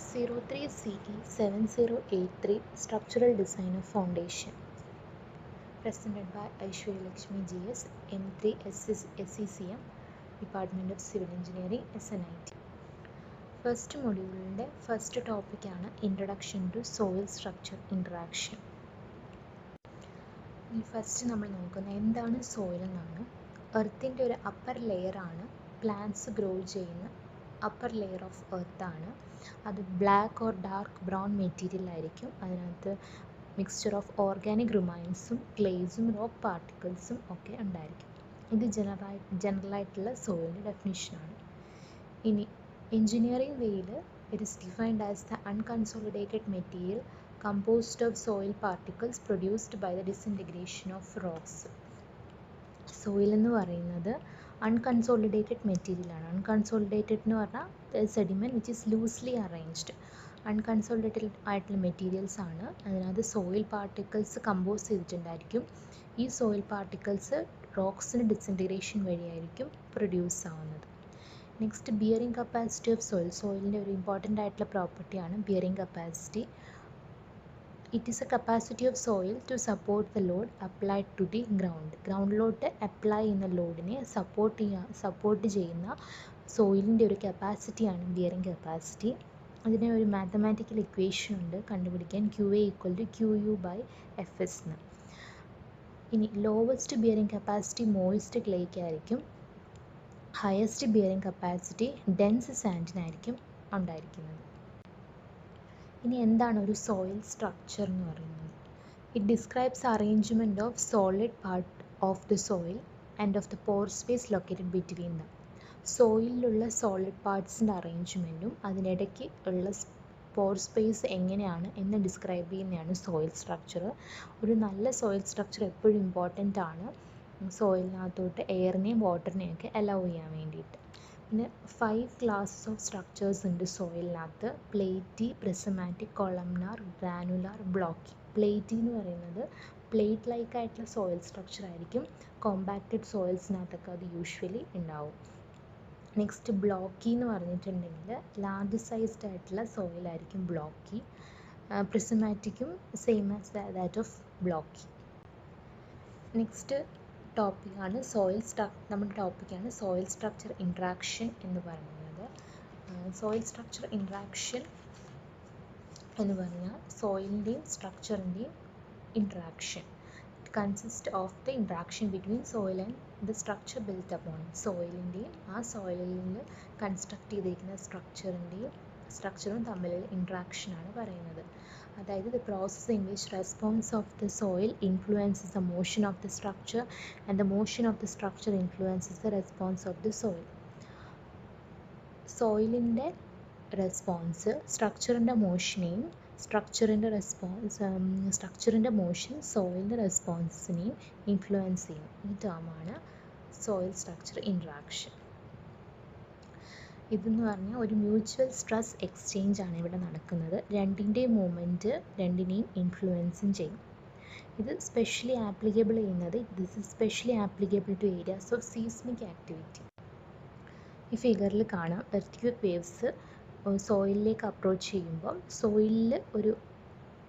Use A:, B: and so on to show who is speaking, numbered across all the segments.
A: 03 CE 7083 Structural Design of Foundation, presented by Aishwarya Lakshmi GS, M3 SECM, Department of Civil Engineering, SNIT. First module first topic ആണ് Introduction to Soil Structure Interaction. First നമ്മൾ നോക്കുന്നത് എന്താണ് soil എന്നാണ്. എർത്തിൻ്റെ ഒരു upper layer ആണ് plants grow ചെയ്യുന്ന upper layer of earth ആണ്. അത് black or dark brown material ആയിരിക്കും. അതിനകത്ത് മിക്സ്ചർ ഓഫ് ഓർഗാനിക് റിമൈൻസും ക്ലേസും റോക്ക് പാർട്ടിക്കിൾസും ഒക്കെ ഉണ്ടായിരിക്കും. ഇത് ജനറലായിട്ടുള്ള സോയിലിൻ്റെ ഡെഫിനിഷനാണ്. ഇനി എഞ്ചിനീയറിംഗ് വേയിൽ it is defined as the unconsolidated material composed of soil particles produced by the disintegration of rocks. Soil എന്ന് പറയുന്നത് അൺകൺസോളിഡേറ്റഡ് മെറ്റീരിയൽ ആണ്. അൺകൺസോളിഡേറ്റഡ് എന്ന് പറഞ്ഞാൽ sediment which is loosely arranged. Unconsolidated ആയിട്ടുള്ള മെറ്റീരിയൽസ് ആണ്. അതിനകത്ത് സോയിൽ പാർട്ടിക്കിൾസ് കമ്പോസ് ചെയ്തിട്ടുണ്ടായിരിക്കും. ഈ സോയിൽ പാർട്ടിക്കിൾസ് റോക്സിന് ഡിസിൻറ്റഗ്രേഷൻ വഴിയായിരിക്കും പ്രൊഡ്യൂസ് ആവുന്നത്. Next bearing capacity of soil. സോയിലിൻ്റെ ഒരു ഇമ്പോർട്ടൻ്റ് ആയിട്ടുള്ള പ്രോപ്പർട്ടിയാണ് bearing capacity. It is a capacity of soil to support the load applied to the ground. ഗ്രൗണ്ടിലോട്ട് അപ്ലൈ ചെയ്യുന്ന ലോഡിനെ സപ്പോർട്ട് ചെയ്യുന്ന സോയിലിൻ്റെ ഒരു കപ്പാസിറ്റിയാണ് ബിയറിംഗ് കപ്പാസിറ്റി. അതിന് ഒരു മാത്തമാറ്റിക്കൽ ഇക്വേഷൻ ഉണ്ട് കണ്ടുപിടിക്കാൻ, QA = QU/Fs എന്ന്. ഇനി ലോവസ്റ്റ് ബിയറിംഗ് കപ്പാസിറ്റി മോയിസ്റ്റ് ക്ലേക്ക് ആയിരിക്കും. ഹയസ്റ്റ് ബിയറിംഗ് കപ്പാസിറ്റി ഡെൻസ് സാൻഡിനായിരിക്കും ഉണ്ടായിരിക്കുന്നത്. ഇനി എന്താണ് ഒരു സോയിൽ സ്ട്രക്ചർ എന്ന് പറയുന്നത്? It describes arrangement of solid part of the soil and of the pore space located between them. സോയിലിലുള്ള സോളിഡ് പാർട്സിൻ്റെ അറേഞ്ച്മെൻറ്റും അതിനിടയ്ക്ക് ഉള്ള പോർ സ്പേസ് എങ്ങനെയാണ് എന്ന് ഡിസ്ക്രൈബ് ചെയ്യുന്നതാണ് സോയിൽ സ്ട്രക്ചർ. ഒരു നല്ല സോയിൽ സ്ട്രക്ചർ എപ്പോഴും ഇമ്പോർട്ടൻ്റ് ആണ്, സോയിലിനകത്തോട്ട് എയറിനെയും വാട്ടറിനെയൊക്കെ അലൗ ചെയ്യാൻ വേണ്ടിയിട്ട്. പിന്നെ 5 ക്ലാസ്സസ് ഓഫ് സ്ട്രക്ചേഴ്സ് ഉണ്ട് സോയിലിനകത്ത്. Platy, prismatic, കൊളംനാർ, granular, blocky. Platy എന്ന് പറയുന്നത് പ്ലേറ്റ് ലൈക്ക് ആയിട്ടുള്ള സോയിൽ സ്ട്രക്ചർ ആയിരിക്കും. കോമ്പാക്റ്റഡ് സോയിൽസിനകത്തൊക്കെ അത് യൂഷ്വലി ഉണ്ടാവും. നെക്സ്റ്റ് ബ്ലോക്കി എന്ന് പറഞ്ഞിട്ടുണ്ടെങ്കിൽ ലാർജ് സൈസ്ഡ് ആയിട്ടുള്ള സോയിലായിരിക്കും ബ്ലോക്കി. പ്രിസമാറ്റിക്കും same as that of blocky. Next ടോപ്പിക്കാണ് നമ്മുടെ ടോപ്പിക്കാണ് സോയിൽ സ്ട്രക്ചർ ഇൻട്രാക്ഷൻ എന്ന് പറയുന്നത്. സോയിൽ സ്ട്രക്ചർ ഇൻട്രാക്ഷൻ എന്ന് പറഞ്ഞാൽ സോയിലിൻ്റെയും സ്ട്രക്ചറിൻ്റെയും interaction. It consist of the interaction between soil and the structure built upon. സോയിലിൻ്റെയും ആ സോയിലിൽ നിന്ന് കൺസ്ട്രക്ട് ചെയ്തിരിക്കുന്ന സ്ട്രക്ചറും തമ്മിലുള്ള ഇൻട്രാക്ഷനാണ് പറയുന്നത്. അതായത് the process in which response of the soil influences the motion of the structure and the motion of the structure influences the response of the soil. സോയിലിൻ്റെ response സ്ട്രക്ചറിൻ്റെ മോഷനെയും സ്ട്രക്ചറിൻ്റെ മോഷൻ സോയിലിൻ്റെ റെസ്പോൺസിനെയും ഇൻഫ്ലുവൻസ് ചെയ്യും. ഈ ടേമാണ് സോയിൽ സ്ട്രക്ചർ ഇൻട്രാക്ഷൻ. ഇതെന്ന് പറഞ്ഞാൽ ഒരു മ്യൂച്വൽ സ്ട്രെസ് എക്സ്ചേഞ്ച് ആണ് ഇവിടെ നടക്കുന്നത്. രണ്ടിൻ്റെയും മൂവ്മെൻറ്റ് രണ്ടിനെയും ഇൻഫ്ലുവൻസും ചെയ്യും. ഇത് സ്പെഷ്യലി ആപ്ലിക്കബിൾ ചെയ്യുന്നത് this is specially applicable to areas of seismic activity. ഈ ഫിഗറിൽ കാണാം എർത്ത് വേവ്സ് സോയിലിലേക്ക് അപ്രോച്ച് ചെയ്യുമ്പോൾ സോയിലിൽ ഒരു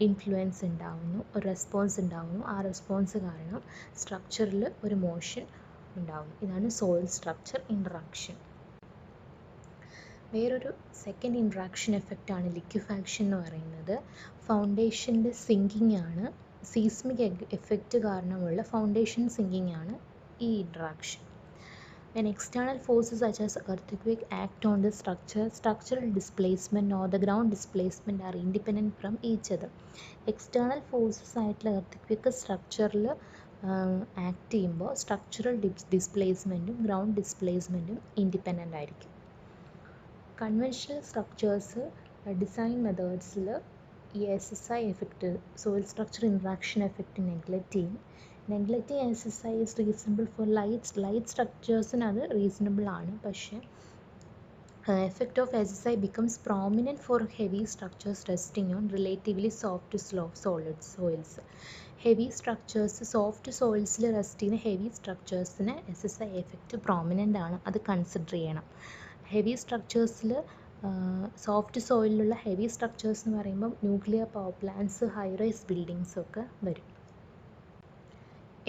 A: ഇൻഫ്ലുവൻസ് ഉണ്ടാവുന്നു, ഒരു റെസ്പോൺസ് ഉണ്ടാവുന്നു. ആ റെസ്പോൺസ് കാരണം സ്ട്രക്ചറിൽ ഒരു മോഷൻ ഉണ്ടാവുന്നു. ഇതാണ് സോയിൽ സ്ട്രക്ചർ ഇൻട്രാക്ഷൻ. വേറൊരു സെക്കൻഡ് ഇൻട്രാക്ഷൻ എഫക്റ്റാണ് ലിക്വിഫാക്ഷൻ എന്ന് പറയുന്നത്. ഫൗണ്ടേഷൻ്റെ സിങ്കിങ് ആണ്, സീസ്മിക് എഫക്റ്റ് കാരണമുള്ള ഫൗണ്ടേഷൻ സിങ്കിങ് ആണ് ഈ interaction. When external forces such as earthquake act on the structure, structural displacement or the ground displacement are independent from each other. External forces ആയിട്ടുള്ള earthquake സ്ട്രക്ചറിൽ act ചെയ്യുമ്പോൾ structural ഡിസ്പ്ലേസ്മെൻറ്റും ground ഡിസ്പ്ലേസ്മെൻറ്റും independent ആയിരിക്കും. Conventional structures design മെത്തേഡ്സിൽ ഈ SSI effect soil structure interaction effect neglect ചെയ്യും. Neglecting SSI is reasonable for light സ്ട്രക്ചേഴ്സിന് അത് റീസണബിൾ ആണ്. പക്ഷേ effect of SSI becomes prominent for heavy structures resting on relatively soft soils. Heavy structures soft സോയിൽസിൽ rest ചെയ്യുന്ന heavy സ്ട്രക്ചേഴ്സിന് SSI effect prominent ആണ്, അത് കൺസിഡർ ചെയ്യണം. ഹെവി സ്ട്രക്ചേഴ്സിൽ സോഫ്റ്റ് സോയിലുള്ള ഹെവി സ്ട്രക്ചേഴ്സ് എന്ന് പറയുമ്പം nuclear power plants, high rice buildings ഒക്കെ വരും.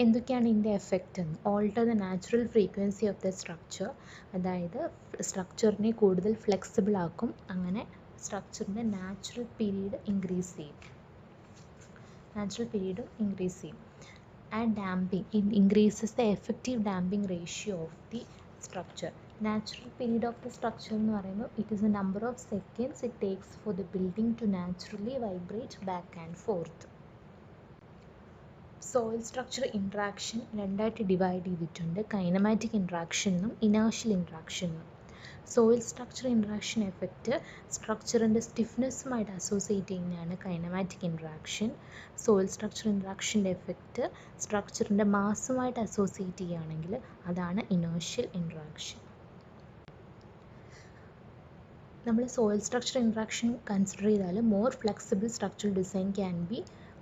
A: എന്തൊക്കെയാണ് ഇതിൻ്റെ എഫക്റ്റ് എന്ന്? Alter the natural frequency of the structure, അതായത് സ്ട്രക്ചറിനെ കൂടുതൽ ഫ്ലെക്സിബിൾ ആക്കും, അങ്ങനെ സ്ട്രക്ചറിൻ്റെ നാച്ചുറൽ പീരീഡ് ഇൻക്രീസ് ചെയ്യും. And damping, it increases the effective damping ratio of the structure. Natural period of the structure എന്ന് പറയുമ്പോൾ it is the number of seconds it takes for the building to naturally vibrate back and forth. Soil structure interaction രണ്ടായിട്ട് divide ചെയ്തിട്ടുണ്ട്, kinematic interaction എന്നും inertial interaction എന്നും. Soil structure interaction effect സ്ട്രക്ചറിൻ്റെ സ്റ്റിഫ്നെസ്സുമായിട്ട് associate ചെയ്യുന്നതാണ് kinematic interaction. Soil structure ഇൻട്രാക്ഷൻ്റെ effect സ്ട്രക്ചറിൻ്റെ മാസുമായിട്ട് അസോസിയേറ്റ് ചെയ്യുകയാണെങ്കിൽ അതാണ് ഇനേർഷ്യൽ ഇൻട്രാക്ഷൻ. നമ്മൾ സോയിൽ സ്ട്രക്ചർ ഇൻട്രാക്ഷൻ കൺസിഡർ ചെയ്താൽ more flexible structural design can be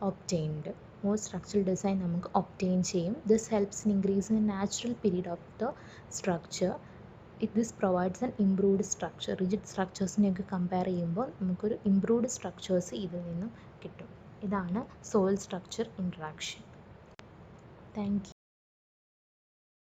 A: obtained. More structural design നമുക്ക് ഒബ്റ്റെയിൻ ചെയ്യും. This helps in increasing the natural period of the structure. This provides an improved structure. Rigid സ്ട്രക്ചേഴ്സിനെയൊക്കെ compare ചെയ്യുമ്പോൾ നമുക്കൊരു improved structures ഇതിൽ നിന്നും കിട്ടും. ഇതാണ് soil structure interaction. Thank you.